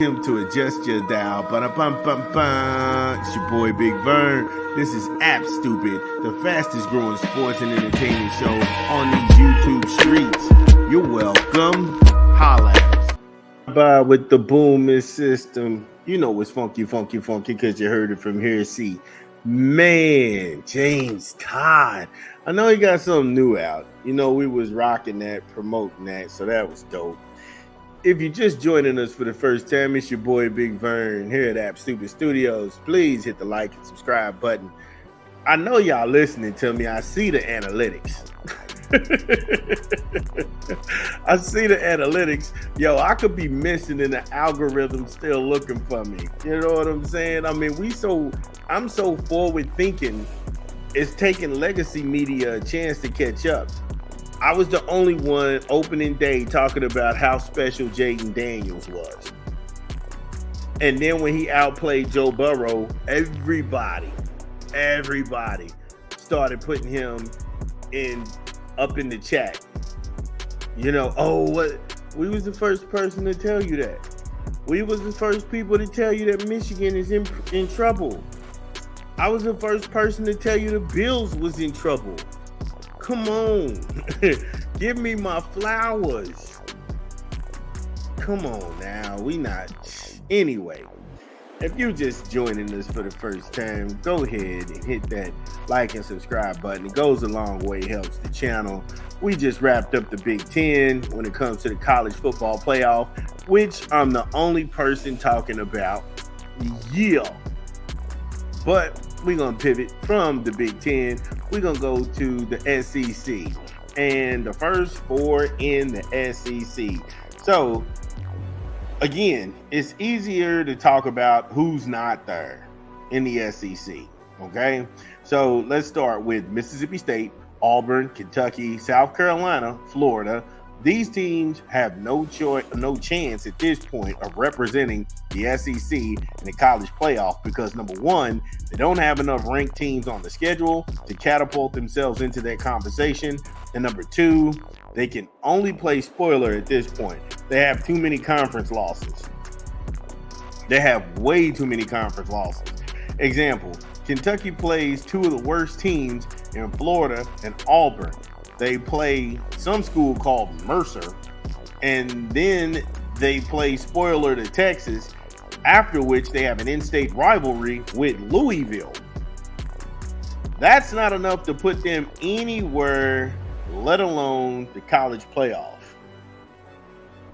Him to adjust your dial. Ba-da-bum-bum-bum. It's your boy Big Vern. This is App Stupid, the fastest growing sports and entertainment show on these YouTube streets. You're welcome. Holla at us. Bye with the booming system. You know it's funky because you heard it from here. See, man, James Todd. I know he got something new out. You know, we was rocking that, promoting that, so that was dope. If you're just joining us for the first time, it's your boy Big Vern here at App Stupid Studios. Please hit the like and subscribe button. I know y'all listening to me. I see the analytics. I see the analytics. Yo, I could be missing and the algorithm still looking for me. You know what I'm saying? I mean, I'm so forward thinking. It's taking legacy media a chance to catch up. I was the only one opening day talking about how special Jaden Daniels was. And then when he outplayed Joe Burrow, everybody started putting him up in the chat. You know, we was the first person to tell you that. We was the first people to tell you that Michigan is in trouble. I was the first person to tell you the Bills was in trouble. Come on. Give me my flowers. Come on now. We not. Anyway, if you're just joining us for the first time, go ahead and hit that like and subscribe button. It goes a long way, helps the channel. We just wrapped up the Big Ten when it comes to the college football playoff, which I'm the only person talking about. Yeah. But we're going to pivot from the Big Ten. We're going to go to the SEC. And the first four in the SEC. So, again, it's easier to talk about who's not there in the SEC. Okay? So, let's start with Mississippi State, Auburn, Kentucky, South Carolina, Florida. These teams have no chance at this point of representing the SEC in the college playoff because, number one, they don't have enough ranked teams on the schedule to catapult themselves into that conversation. And number two, they can only play spoiler at this point. They have too many conference losses. They have way too many conference losses. Example, Kentucky plays two of the worst teams in Florida and Auburn. They play some school called Mercer, and then they play spoiler to Texas, after which they have an in-state rivalry with Louisville. That's not enough to put them anywhere, let alone the college playoff.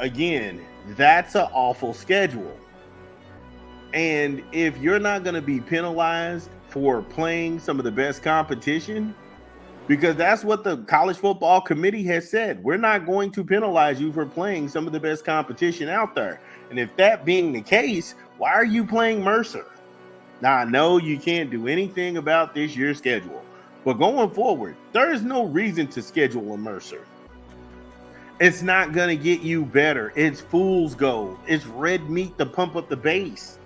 Again, that's an awful schedule. And if you're not going to be penalized for playing some of the best competition, because that's what the College Football Committee has said. We're not going to penalize you for playing some of the best competition out there. And if that being the case, why are you playing Mercer? Now, I know you can't do anything about this year's schedule, but going forward, there is no reason to schedule a Mercer. It's not going to get you better. It's fool's gold. It's red meat to pump up the base,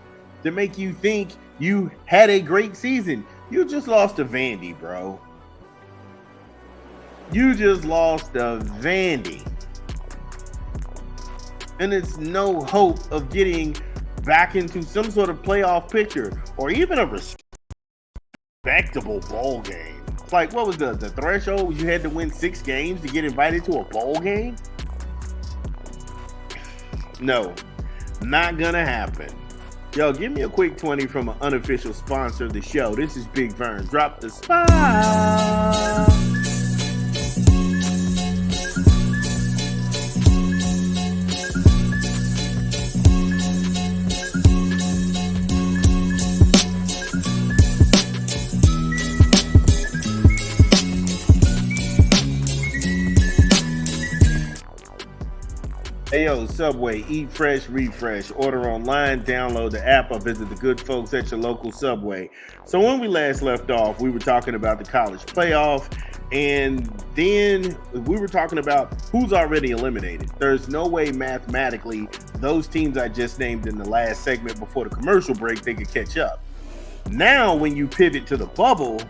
to make you think you had a great season. You just lost to Vandy, bro. You just lost to Vandy. And it's no hope of getting back into some sort of playoff picture or even a respectable bowl game. It's like, what was the threshold? You had to win 6 games to get invited to a bowl game? No, not gonna happen. Yo, give me a quick 20 from an unofficial sponsor of the show. This is Big Vern. Drop the spot. Hey yo, Subway, eat fresh, refresh, order online, download the app, or visit the good folks at your local Subway. So when we last left off, we were talking about the college playoff, and then we were talking about who's already eliminated. There's no way mathematically those teams I just named in the last segment before the commercial break, they could catch up. Now, when you pivot to the bubble,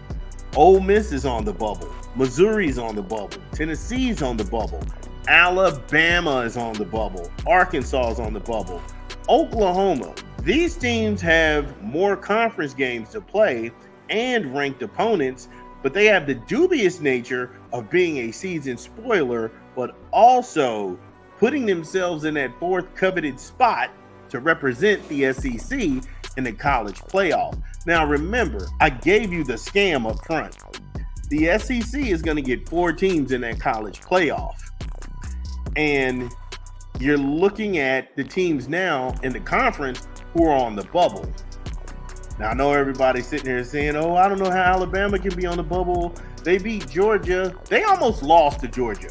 Ole Miss is on the bubble, Missouri's on the bubble, Tennessee's on the bubble, Alabama is on the bubble. Arkansas is on the bubble. Oklahoma. These teams have more conference games to play and ranked opponents, but they have the dubious nature of being a season spoiler, but also putting themselves in that fourth coveted spot to represent the SEC in the college playoff. Now remember, I gave you the scam up front. The SEC is going to get 4 teams in that college playoff. And you're looking at the teams now in the conference who are on the bubble. Now, I know everybody's sitting here saying, oh, I don't know how Alabama can be on the bubble. They beat Georgia. They almost lost to Georgia.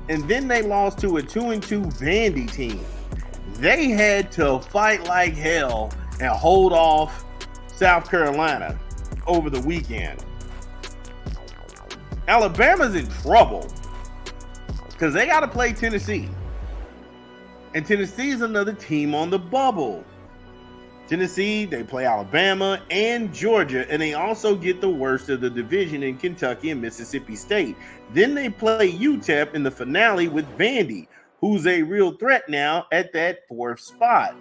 And then they lost to a 2-2 Vandy team. They had to fight like hell and hold off South Carolina over the weekend. Alabama's in trouble because they got to play Tennessee. And Tennessee is another team on the bubble. Tennessee, they play Alabama and Georgia, and they also get the worst of the division in Kentucky and Mississippi State. Then they play UTEP in the finale with Vandy, who's a real threat now at that 4th spot.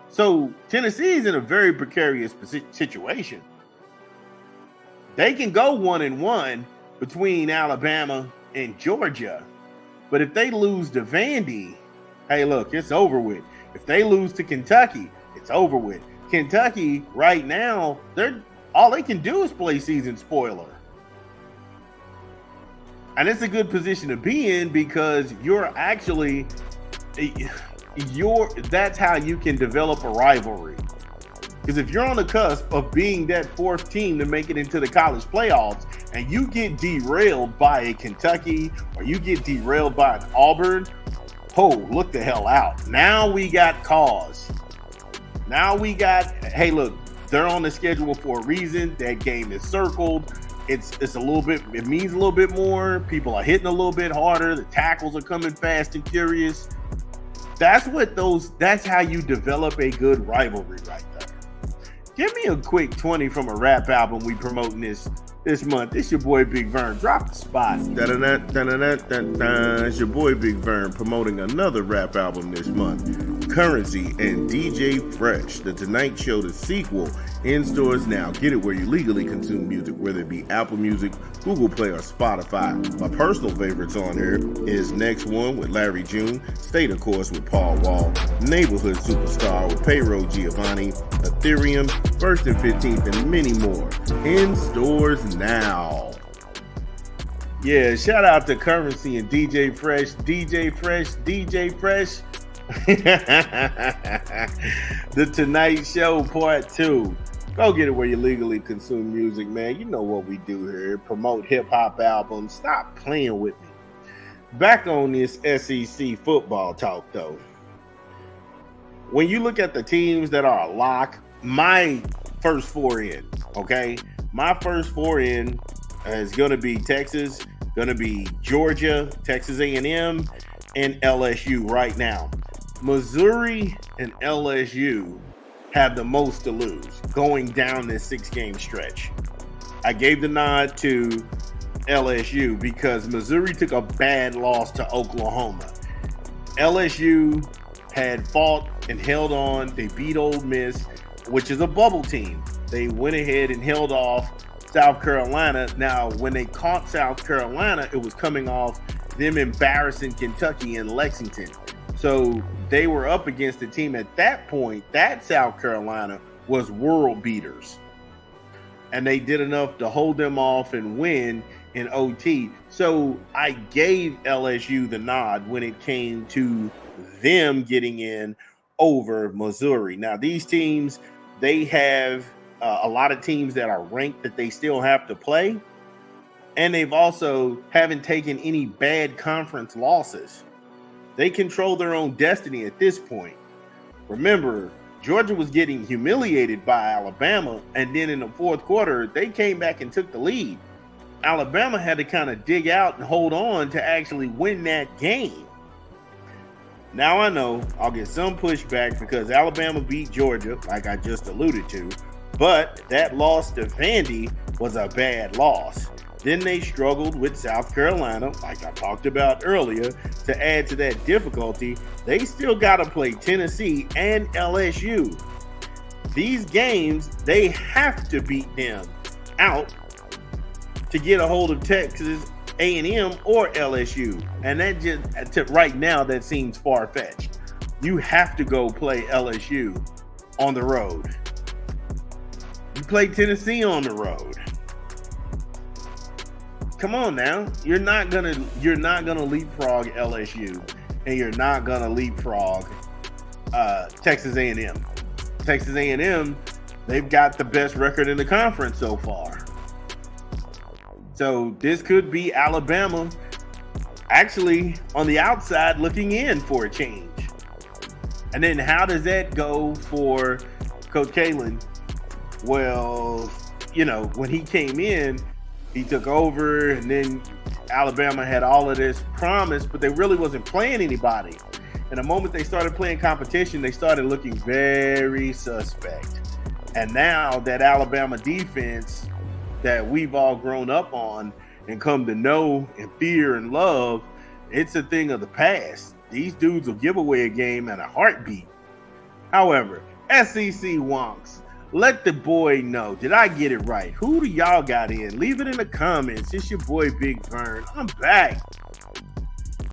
So Tennessee is in a very precarious situation. They can go 1-1 between Alabama and Georgia, but if they lose to Vandy, hey, look, it's over with. If they lose to Kentucky, it's over with. Kentucky right now, all they can do is play season spoiler. And it's a good position to be in because that's how you can develop a rivalry. Because if you're on the cusp of being that 4th team to make it into the college playoffs and you get derailed by a Kentucky or you get derailed by an Auburn, oh, look the hell out. Now we got cause. Now we got, hey, look, they're on the schedule for a reason. That game is circled. It's a little bit, it means a little bit more. People are hitting a little bit harder. The tackles are coming fast and furious. That's how you develop a good rivalry right there. Give me a quick 20 from a rap album we promoting this month. It's your boy Big Vern. Drop the spot. It's your boy Big Vern promoting another rap album this month. Currency and DJ Fresh, The Tonight Show, the sequel, in stores now. Get it where you legally consume music, whether it be Apple Music, Google Play, or Spotify. My personal favorites on here is Next One with Larry June, State of Course with Paul Wall, Neighborhood Superstar with Payroll Giovanni, Ethereum, First and 15th, and many more. In stores now. Yeah, shout out to Currency and DJ Fresh. The Tonight Show Part 2. Go get it where you legally consume music, man. You know what we do here. Promote hip-hop albums. Stop playing with me. Back on this SEC football talk, though. When you look at the teams that are a lock, my first 4 in, okay? My first 4 in is going to be Texas, going to be Georgia, Texas A&M, and LSU right now. Missouri and LSU have the most to lose going down this 6-game stretch. I gave the nod to LSU because Missouri took a bad loss to Oklahoma. LSU had fought and held on. They beat Ole Miss, which is a bubble team. They went ahead and held off South Carolina. Now, when they caught South Carolina, it was coming off them embarrassing Kentucky and Lexington. So they were up against a team at that point, that South Carolina was world beaters. And they did enough to hold them off and win in OT. So I gave LSU the nod when it came to them getting in over Missouri. Now, these teams, they have a lot of teams that are ranked that they still have to play. And they've also haven't taken any bad conference losses. They control their own destiny at this point. Remember, Georgia was getting humiliated by Alabama, and then in the 4th quarter, they came back and took the lead. Alabama had to kind of dig out and hold on to actually win that game. Now I know I'll get some pushback because Alabama beat Georgia, like I just alluded to, but that loss to Vandy was a bad loss. Then they struggled with South Carolina, like I talked about earlier. To add to that difficulty, they still got to play Tennessee and LSU. These games, they have to beat them out to get a hold of Texas A&M or LSU. And that just, right now, that seems far-fetched. You have to go play LSU on the road. You play Tennessee on the road. Come on now. You're not gonna leapfrog LSU, and you're not gonna leapfrog Texas A&M. Texas A&M, they've got the best record in the conference so far. So this could be Alabama actually on the outside looking in for a change. And then how does that go for Coach Kalen? Well, you know, when he came in, he took over, and then Alabama had all of this promise, but they really wasn't playing anybody. And the moment they started playing competition, they started looking very suspect. And now that Alabama defense that we've all grown up on and come to know and fear and love, it's a thing of the past. These dudes will give away a game at a heartbeat. However, SEC wonks, let the boy know. Did I get it right? Who do y'all got in? Leave it in the comments. It's your boy Big Vern. I'm back.